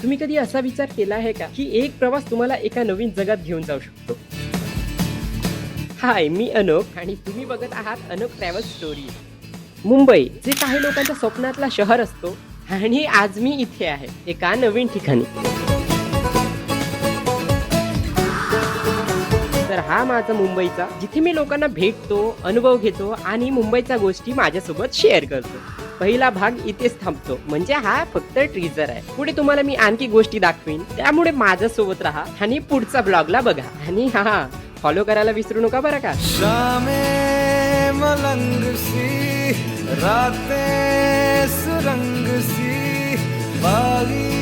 तुम्ही कधी असा विचार केला आहे का की एक प्रवास तुम्हाला एका नवीन जगात घेऊन जाऊ शकतो? हाय, मी अनोख आणि तुम्ही बघत आहात अनोख ट्रॅव्हल स्टोरी. मुंबई जे काही लोकांच्या स्वप्नातला शहर असतो आणि आज मी इथे आहे एका नवीन ठिकाणी. तर हा माझा मुंबईचा, जिथे मी लोकांना भेटतो, अनुभव घेतो आणि मुंबईच्या गोष्टी माझ्यासोबत शेअर करतो. पहिला भाग इथेच थांबतो, म्हणजे हा फक्त टीजर आहे. पुढे तुम्हाला मी आणखी गोष्टी दाखवीन, त्यामुळे माझ्यासोबत राहा आणि पुढचा ब्लॉगला बघा. आणि हा फॉलो करायला विसरू नका बरं का. शामें मलंग सी रातें सुरंग सी बागी